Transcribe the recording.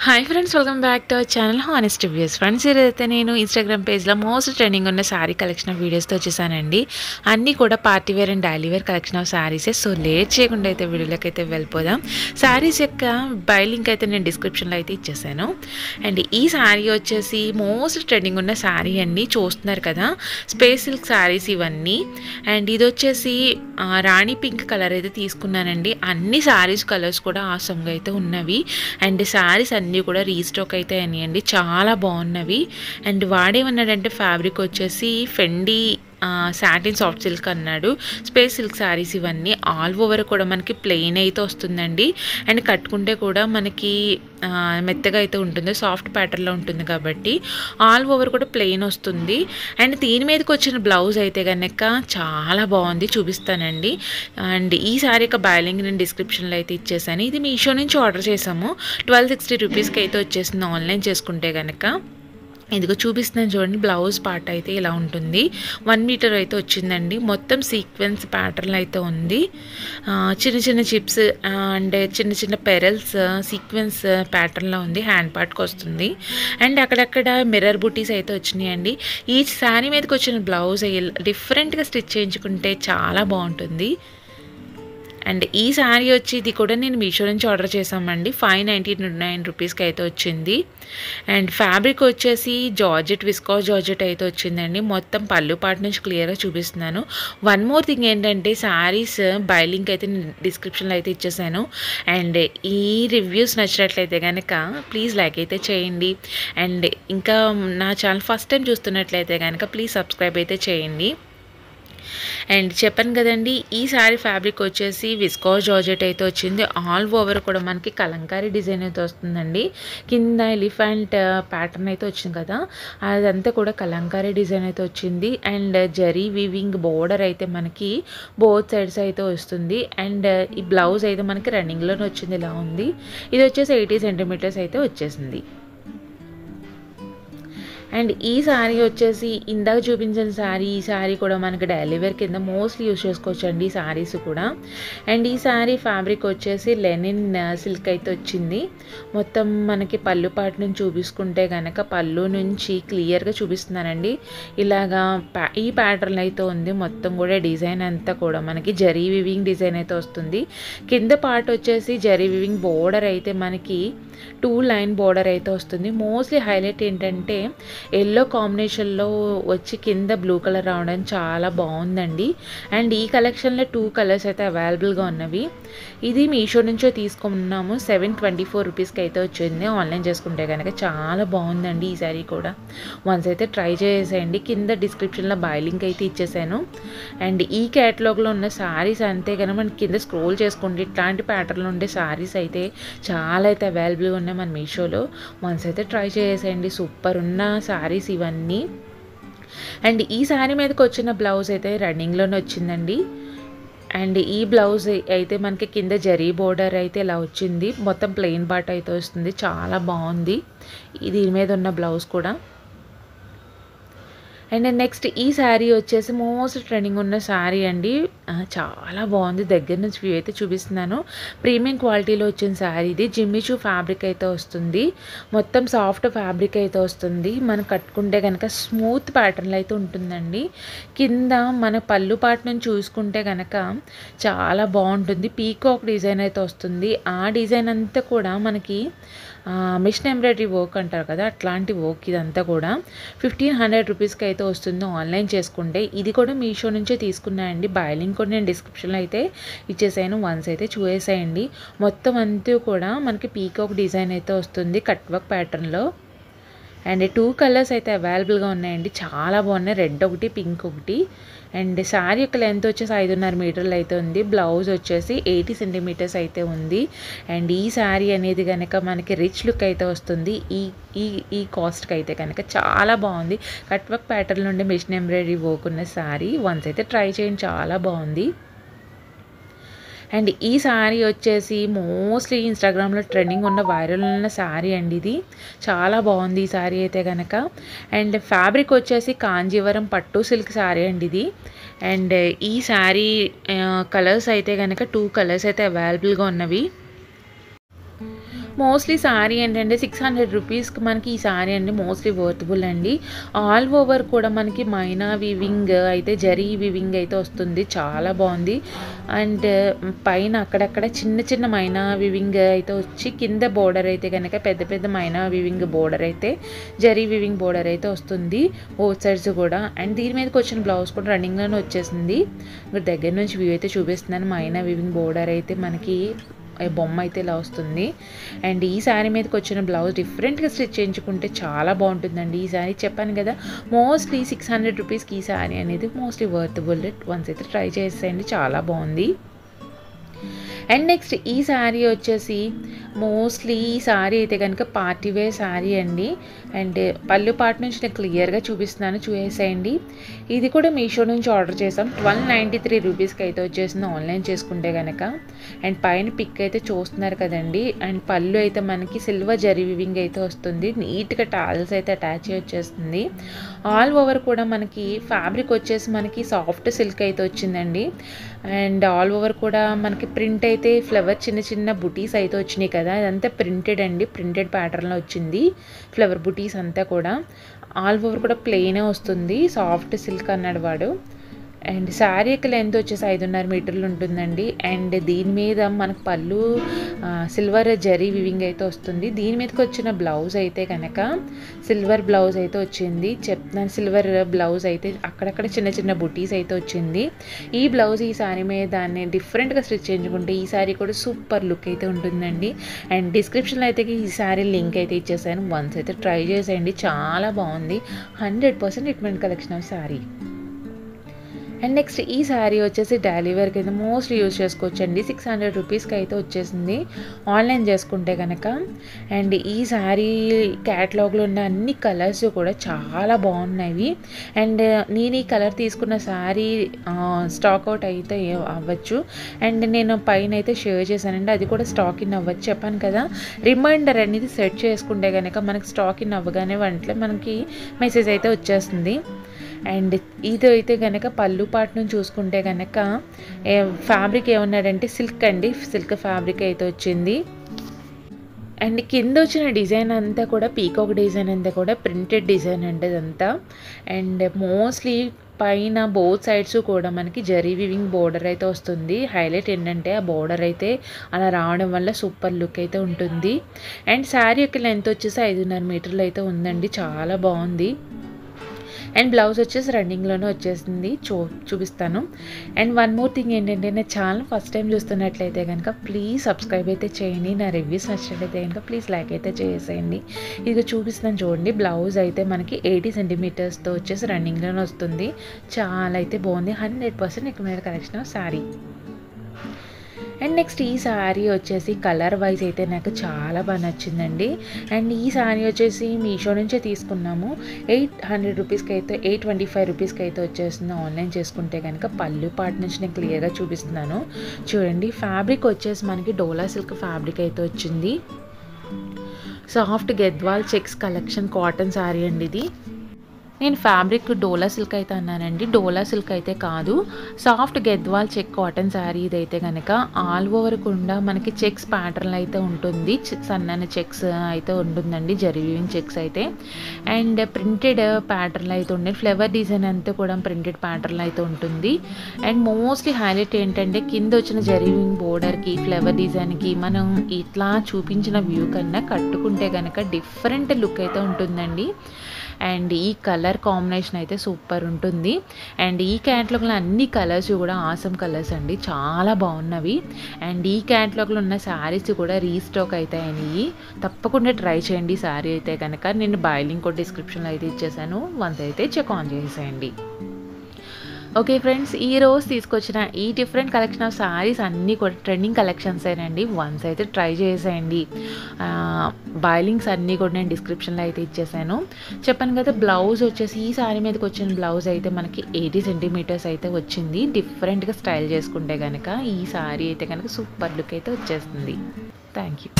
Hi friends, welcome back to our channel honest reviews. Friends, ఈరోజైతే నేను Instagram పేజ్లో most trending ఉన్న sari collection of వీడియోస్తో వచ్చేసానండి. అన్నీ కూడా party wear and daily wear collection of శారీసే. సో లేట్ చేయకుండా అయితే వీడియోలోకి అయితే వెళ్ళిపోదాం. శారీస్ యొక్క బై లింక్ అయితే నేను డిస్క్రిప్షన్లో అయితే ఇచ్చేసాను. అండ్ ఈ శారీ వచ్చేసి మోస్ట్ ట్రెండింగ్ ఉన్న శారీ అండి, చూస్తున్నారు కదా, స్పేస్ సిల్క్ శారీస్ ఇవన్నీ. అండ్ ఇది వచ్చేసి రాణి పింక్ కలర్ అయితే తీసుకున్నానండి. అన్ని శారీస్ కలర్స్ కూడా ఆసమ్గా అయితే ఉన్నవి. అండ్ శారీస్ అన్నీ కూడా రీస్టాక్ అయితే అయ్యాయండి, చాలా బాగున్నవి. అండ్ వాడేమన్నాడంటే ఫ్యాబ్రిక్ వచ్చేసి ఫెండీ సాటిన్ సాఫ్ట్ సిల్క్ అన్నాడు. స్పేస్ సిల్క్ శారీస్ ఇవన్నీ ఆల్ ఓవర్ కూడా మనకి ప్లెయిన్ అయితే వస్తుందండి. అండ్ కట్టుకుంటే కూడా మనకి మెత్తగా అయితే ఉంటుంది, సాఫ్ట్ ప్యాటర్న్లో ఉంటుంది కాబట్టి ఆల్ ఓవర్ కూడా ప్లెయిన్ వస్తుంది. అండ్ దీని మీదకి వచ్చిన బ్లౌజ్ అయితే కనుక చాలా బాగుంది, చూపిస్తానండి. అండ్ ఈ శారీ యొక్క బై లింక్ నేను డిస్క్రిప్షన్లో అయితే ఇచ్చేసాను. ఇది మీషో నుంచి ఆర్డర్ చేసాము. 1260 రూపీస్కి అయితే వచ్చేసింది ఆన్లైన్ చేసుకుంటే కనుక. ఇదిగో చూపిస్తున్నాను చూడండి, బ్లౌజ్ పార్ట్ అయితే ఇలా ఉంటుంది. 1 మీటర్ అయితే వచ్చిందండి. మొత్తం సీక్వెన్స్ ప్యాటర్న్ అయితే ఉంది. చిన్న చిన్న చిప్స్ అండ్ చిన్న చిన్న పెరల్స్ సీక్వెన్స్ ప్యాటర్న్లో ఉంది, హ్యాండ్ పార్ట్కి వస్తుంది. అండ్ అక్కడక్కడ మిర్రర్ బుటీస్ అయితే వచ్చినాయండి. ఈ శారీ మీదకి వచ్చిన బ్లౌజ్ డిఫరెంట్గా స్టిచ్ చేయించుకుంటే చాలా బాగుంటుంది. అండ్ ఈ శారీ వచ్చి ఇది కూడా నేను మీషో నుంచి ఆర్డర్ చేసామండి. 599 రూపీస్కి అయితే వచ్చింది. అండ్ ఫ్యాబ్రిక్ వచ్చేసి జార్జెట్, విస్కాస్ జార్జెట్ అయితే వచ్చిందండి. మొత్తం పళ్ళు పార్ట్ నుంచి క్లియర్గా చూపిస్తున్నాను. వన్ మోర్ థింగ్ ఏంటంటే శారీస్ బై లింక్ అయితే నేను డిస్క్రిప్షన్లో అయితే ఇచ్చేసాను. అండ్ ఈ రివ్యూస్ నచ్చినట్లయితే కనుక ప్లీజ్ లైక్ అయితే చేయండి. అండ్ ఇంకా నా ఛానల్ ఫస్ట్ టైం చూస్తున్నట్లయితే కనుక ప్లీజ్ సబ్స్క్రైబ్ అయితే చేయండి. అండ్ చెప్పాను కదండి, ఈ శారీ ఫ్యాబ్రిక్ వచ్చేసి విస్కాస్ జార్జెట్ అయితే వచ్చింది. ఆల్ ఓవర్ కూడా మనకి కలంకారీ డిజైన్ అయితే వస్తుందండి. కింద ఎలిఫెంట్ ప్యాటర్న్ అయితే వచ్చింది కదా, అదంతా కూడా కలంకారీ డిజైన్ అయితే వచ్చింది. అండ్ జరీ వీవింగ్ బోర్డర్ అయితే మనకి బోత్ సైడ్స్ అయితే వస్తుంది. అండ్ ఈ బ్లౌజ్ అయితే మనకి రన్నింగ్లోనే వచ్చింది, ఇలా ఉంది. ఇది వచ్చేసి 80 సెంటీమీటర్స్ అయితే వచ్చేసింది. అండ్ ఈ శారీ వచ్చేసి ఇందాక చూపించిన శారీ, ఈ శారీ కూడా మనకి డైలీ వేర్ కింద మోస్ట్లీ యూజ్ చేసుకోవచ్చు అండి ఈ శారీస్ కూడా. అండ్ ఈ శారీ ఫ్యాబ్రిక్ వచ్చేసి లెనిన్ సిల్క్ అయితే వచ్చింది. మొత్తం మనకి పళ్ళు పాటు నుంచి చూపించుకుంటే కనుక పళ్ళు నుంచి క్లియర్గా చూపిస్తున్నానండి. ఇలాగా ఈ ప్యాటర్న్ అయితే ఉంది. మొత్తం కూడా డిజైన్ అంతా కూడా మనకి జరీ వివింగ్ డిజైన్ అయితే వస్తుంది. కింద పార్ట్ వచ్చేసి జరీ వివింగ్ బోర్డర్ అయితే మనకి 2 లైన్ బోర్డర్ అయితే వస్తుంది. మోస్ట్లీ హైలైట్ ఏంటంటే ఎల్లో కాంబినేషన్లో వచ్చి కింద బ్లూ కలర్ రావడం చాలా బాగుందండి. అండ్ ఈ కలెక్షన్లో 2 కలర్స్ అయితే అవైలబుల్గా ఉన్నవి. ఇది మీషో నుంచో తీసుకున్నాము. 724 రూపీస్కి అయితే వచ్చింది ఆన్లైన్ చేసుకుంటే కనుక. చాలా బాగుందండి ఈ శారీ కూడా. వన్స్ అయితే ట్రై చేసేయండి. కింద డిస్క్రిప్షన్లో బై లింక్ అయితే ఇచ్చేసాను. అండ్ ఈ క్యాటలాగ్లో ఉన్న శారీస్ అంతే కనుక మనకి కింద స్క్రోల్ చేసుకుంటే ఇట్లాంటి ప్యాటర్న్లో ఉండే శారీస్ అయితే చాలా అయితే అవైలబుల్గా ఉన్నాయి మన మీషోలో. వన్స్ అయితే ట్రై చేసేయండి. సూపర్ ఉన్న శారీస్ ఇవన్నీ. అండ్ ఈ శారీ మీదకి వచ్చిన బ్లౌజ్ అయితే రన్నింగ్లోనే వచ్చిందండి. అండ్ ఈ బ్లౌజ్ అయితే మనకి కింద జరీ బోర్డర్ అయితే ఇలా వచ్చింది. మొత్తం ప్లెయిన్ పార్ట్ అయితే వస్తుంది, చాలా బాగుంది దీని మీద ఉన్న బ్లౌజ్ కూడా. అండ్ నెక్స్ట్ ఈ శారీ వచ్చేసి మోస్ట్ ట్రెండింగ్ ఉన్న శారీ అండి, చాలా బాగుంది. దగ్గర నుంచి వ్యూ అయితే చూపిస్తున్నాను. ప్రీమియం క్వాలిటీలో వచ్చిన శారీ ఇది. జిమ్మిచూ ఫ్యాబ్రిక్ అయితే వస్తుంది. మొత్తం సాఫ్ట్ ఫ్యాబ్రిక్ అయితే వస్తుంది. మనం కట్టుకుంటే కనుక స్మూత్ ప్యాటర్న్లో అయితే ఉంటుందండి. కింద మన పళ్ళు పార్ట్ నుంచి చూసుకుంటే కనుక చాలా బాగుంటుంది. పీకాక్ డిజైన్ అయితే వస్తుంది. ఆ డిజైన్ అంతా కూడా మనకి మిషన్ ఎంబ్రాయిడరీ వర్క్ అంటారు కదా, అట్లాంటి వర్క్ ఇదంతా కూడా 1500 రూపీస్కి అయితే వస్తుంది ఆన్లైన్ చేసుకుంటే. ఇది కూడా మీషో నుంచే తీసుకున్నాయండి. బై లింక్ కూడా నేను డిస్క్రిప్షన్లో అయితే ఇచ్చేసాను. వన్స్ అయితే చూసేయండి. మొత్తం అంతా కూడా మనకి పీకాక్ డిజైన్ అయితే వస్తుంది కట్ వర్క్ ప్యాటర్న్లో. అండ్ 2 కలర్స్ అయితే అవైలబుల్గా ఉన్నాయండి, చాలా బాగున్నాయి. రెడ్ ఒకటి, పింక్ ఒకటి. అండ్ శారీ యొక్క లెంత్ వచ్చేసి 5.5 మీటర్లు అయితే ఉంది. బ్లౌజ్ వచ్చేసి 80 సెంటీమీటర్స్ అయితే ఉంది. అండ్ ఈ శారీ అనేది కనుక మనకి రిచ్ లుక్ అయితే వస్తుంది. ఈ ఈ ఈ కాస్ట్కి అయితే కనుక చాలా బాగుంది. కట్ వర్క్ ప్యాటర్న్ నుండి మిషన్ ఎంబ్రాయిడరీ వర్క్ ఉన్న శారీ. వన్స్ అయితే ట్రై చేయండి, చాలా బాగుంది. అండ్ ఈ శారీ వచ్చేసి మోస్ట్లీ ఇన్స్టాగ్రామ్లో ట్రెండింగ్ ఉన్న వైరల్ ఉన్న శారీ అండి. ఇది చాలా బాగుంది ఈ శారీ అయితే కనుక. అండ్ ఫ్యాబ్రిక్ వచ్చేసి కాంజీవరం పట్టు సిల్క్ శారీ అండి ఇది. అండ్ ఈ శారీ కలర్స్ అయితే కనుక 2 కలర్స్ అయితే అవైలబుల్గా ఉన్నవి. మోస్ట్లీ శారీ ఏంటంటే 600 రూపీస్కి మనకి ఈ శారీ అండి మోస్ట్లీ వర్తబుల్ అండి. ఆల్ ఓవర్ కూడా మనకి మైనా వివింగ్ అయితే జరీ వివింగ్ అయితే వస్తుంది, చాలా బాగుంది. అండ్ పైన అక్కడక్కడ చిన్న చిన్న మైనా వివింగ్ అయితే వచ్చి కింద బోర్డర్ అయితే కనుక పెద్ద పెద్ద మైనా వివింగ్ బోర్డర్ అయితే జరీ వివింగ్ బోర్డర్ అయితే వస్తుంది బోత్ సైడ్స్ కూడా. అండ్ దీని మీదకి వచ్చిన బ్లౌజ్ కూడా రన్నింగ్లోనే వచ్చేసింది. ఇప్పుడు దగ్గర నుంచి వ్యూ అయితే చూపిస్తున్నాను. మైనా వివింగ్ బోర్డర్ అయితే మనకి బొమ్మ అయితే ఇలా వస్తుంది. అండ్ ఈ శారీ మీదకి వచ్చిన బ్లౌజ్ డిఫరెంట్గా స్టిచ్ చేయించుకుంటే చాలా బాగుంటుందండి. ఈ శారీ చెప్పాను కదా మోస్ట్లీ 600 రూపీస్కి ఈ శారీ అనేది మోస్ట్లీ వర్తబుల్. వన్స్ అయితే ట్రై చేసేయండి, చాలా బాగుంది. అండ్ నెక్స్ట్ ఈ శారీ వచ్చేసి మోస్ట్లీ ఈ శారీ అయితే కనుక పార్టీ వేర్ శారీ అండి. అండ్ పళ్ళు పాటు నుంచి నేను క్లియర్గా చూపిస్తున్నాను, చూసేయండి. ఇది కూడా మీషో నుంచి ఆర్డర్ చేసాం. 1293 రూపీస్కి అయితే వచ్చేసింది ఆన్లైన్ చేసుకుంటే కనుక. అండ్ పైన పిక్ అయితే చూస్తున్నారు కదండి. అండ్ పళ్ళు అయితే మనకి సిల్వర్ జరీ వివింగ్ అయితే వస్తుంది, నీట్గా టాల్స్ అయితే అటాచ్ వచ్చేస్తుంది. ఆల్ ఓవర్ కూడా మనకి ఫ్యాబ్రిక్ వచ్చేసి మనకి సాఫ్ట్ సిల్క్ అయితే వచ్చిందండి. అండ్ ఆల్ ఓవర్ కూడా మనకి ప్రింట్ అయితే ఫ్లవర్ చిన్న చిన్న బుటీస్ అయితే వచ్చినాయి కదా, అదంతా ప్రింటెడ్ అండి, ప్రింటెడ్ ప్యాటర్న్లో వచ్చింది ఫ్లవర్ బుటీస్ అంతా కూడా. ఆల్ ఓవర్ కూడా ప్లెయినే వస్తుంది, సాఫ్ట్ సిల్క్ అన్నాడు వాడు. అండ్ శారీ యొక్క లెంత్ వచ్చేసి 5.5 మీటర్లు ఉంటుందండి. అండ్ దీని మీద మనకు పళ్ళు సిల్వర్ జరీ వివింగ్ అయితే వస్తుంది. దీని మీదకి వచ్చిన బ్లౌజ్ అయితే కనుక సిల్వర్ బ్లౌజ్ అయితే వచ్చింది. చెప్తున్నాను, సిల్వర్ బ్లౌజ్ అయితే అక్కడక్కడ చిన్న చిన్న బుటీస్ అయితే వచ్చింది. ఈ బ్లౌజ్ ఈ శారీ మీద దాన్ని డిఫరెంట్గా స్టిచ్ చేయించుకుంటే ఈ శారీ కూడా సూపర్ లుక్ అయితే ఉంటుందండి. అండ్ డిస్క్రిప్షన్లో అయితే ఈ శారీ లింక్ అయితే ఇచ్చేసాను, వన్స్ అయితే ట్రై చేసేయండి, చాలా బాగుంది. 100% recommend collection of sari. And next ఈ శారీ వచ్చేసి డైలీ వేర్కి అయితే మోస్ట్లీ యూజ్ చేసుకోవచ్చండి. 600 రూపీస్కి అయితే వచ్చేసింది ఆన్లైన్ చేసుకుంటే కనుక. అండ్ ఈ శారీ క్యాటలాగ్లో ఉన్న అన్ని కలర్స్ కూడా చాలా బాగున్నాయి. అండ్ నేను ఈ కలర్ తీసుకున్న శారీ స్టాక్ అవుట్ అయితే అవ్వచ్చు. అండ్ నేను పైన అయితే షేర్ చేశానండి, అది కూడా స్టాక్ ఇన్ అవ్వచ్చు. చెప్పాను కదా, రిమైండర్ అనేది సెట్ చేసుకుంటే కనుక మనకి స్టాక్ ఇన్ అవ్వగానే వెంటనే మనకి మెసేజ్ అయితే వచ్చేస్తుంది. అండ్ ఇది అయితే కనుక పళ్ళు పాటు నుంచి చూసుకుంటే కనుక ఫ్యాబ్రిక్ ఏమన్నాడంటే సిల్క్ అండి, సిల్క్ ఫ్యాబ్రిక్ అయితే వచ్చింది. అండ్ కింద వచ్చిన డిజైన్ అంతా కూడా పీకాక్ డిజైన్ అంతా కూడా ప్రింటెడ్ డిజైన్ అంటే ఇదంతా. అండ్ మోస్ట్లీ పైన బోత్ సైడ్స్ కూడా మనకి జరీ వివింగ్ బోర్డర్ అయితే వస్తుంది. హైలైట్ ఏంటంటే ఆ బోర్డర్ అయితే అలా రావడం వల్ల సూపర్ లుక్ అయితే ఉంటుంది. అండ్ శారీ యొక్క లెంత్ వచ్చేసి 5.5 మీటర్లు అయితే ఉందండి, చాలా బాగుంది. అండ్ బ్లౌజ్ వచ్చేసి రన్నింగ్లోనే వచ్చేసింది, చూపిస్తాను. అండ్ వన్ మోర్ థింగ్ ఏంటంటే నా ఛానల్ ఫస్ట్ టైం చూస్తున్నట్లయితే కనుక ప్లీజ్ సబ్స్క్రైబ్ అయితే చేయండి. నా రివ్యూస్ నచ్చినట్లయితే కనుక ప్లీజ్ లైక్ అయితే చేసేయండి. ఇది చూపిస్తాను చూడండి. బ్లౌజ్ అయితే మనకి 80 సెంటీమీటర్స్తో వచ్చేసి రన్నింగ్లోనే వస్తుంది, చాలా అయితే బాగుంది. 100% recommended collection of sari. And next ఈ శారీ వచ్చేసి కలర్ వైజ్ అయితే నాకు చాలా బాగా నచ్చిందండి. అండ్ ఈ శారీ వచ్చేసి మీషో నుంచే తీసుకున్నాము. 800 రూపీస్కి అయితే 825 రూపీస్కి అయితే వచ్చేస్తుంది ఆన్లైన్ చేసుకుంటే కనుక. పళ్ళు పార్ట్ నుంచి నేను క్లియర్గా చూపిస్తున్నాను చూడండి. ఫ్యాబ్రిక్ వచ్చేసి మనకి డోలా సిల్క్ ఫ్యాబ్రిక్ అయితే వచ్చింది. Soft Gadwal checks collection cotton sari అండి ఇది. నేను ఫ్యాబ్రిక్ డోలా సిల్క్ అయితే అన్నానండి, డోలా సిల్క్ అయితే కాదు, సాఫ్ట్ గెద్వాల్ చెక్ కాటన్ శారీ ఇదైతే కనుక. ఆల్ ఓవర్ కూడా మనకి చెక్స్ ప్యాటర్న్ అయితే ఉంటుంది, సన్నని చెక్స్ అయితే ఉంటుందండి, జరీ వీవింగ్ చెక్స్ అయితే. అండ్ ప్రింటెడ్ ప్యాటర్న్ అయితే ఉండే ఫ్లవర్ డిజైన్ అంతా కూడా ప్రింటెడ్ ప్యాటర్న్ అయితే ఉంటుంది. అండ్ మోస్ట్లీ హైలైట్ ఏంటంటే కింద వచ్చిన జరీ వీవింగ్ బోర్డర్కి ఫ్లవర్ డిజైన్కి మనం ఇట్లా చూపించిన వ్యూ కన్నా కట్టుకుంటే కనుక డిఫరెంట్ లుక్ అయితే ఉంటుందండి. అండ్ ఈ కలర్ కాంబినేషన్ అయితే సూపర్ ఉంటుంది. అండ్ ఈ క్యాటలాగ్లో అన్ని కలర్స్ కూడా ఆసమ్ కలర్స్ అండి, చాలా బాగున్నవి. అండ్ ఈ క్యాటలాగ్లో ఉన్న శారీస్ కూడా రీస్టాక్ అయితే అయినాయి, తప్పకుండా ట్రై చేయండి. శారీ అయితే కనుక నేను బై లింక్ కూడా డిస్క్రిప్షన్లో అయితే ఇచ్చేసాను, వన్స్ అయితే చెక్ ఆన్ చేసేయండి. ఓకే ఫ్రెండ్స్, ఈ రోజు తీసుకొచ్చిన ఈ డిఫరెంట్ కలెక్షన్ ఆఫ్ శారీస్ అన్నీ కూడా ట్రెండింగ్ కలెక్షన్స్ ఏనండి, వన్స్ అయితే ట్రై చేసేయండి. బై లింక్స్ అన్నీ కూడా నేను డిస్క్రిప్షన్లో అయితే ఇచ్చేసాను. చెప్పాను కదా, బ్లౌజ్ వచ్చేసి ఈ శారీ మీదకి వచ్చిన బ్లౌజ్ అయితే మనకి 80 సెంటీమీటర్స్ అయితే వచ్చింది. డిఫరెంట్గా స్టైల్ చేసుకుంటే కనుక ఈ శారీ అయితే కనుక సూపర్ లుక్ అయితే వచ్చేస్తుంది. Thank you.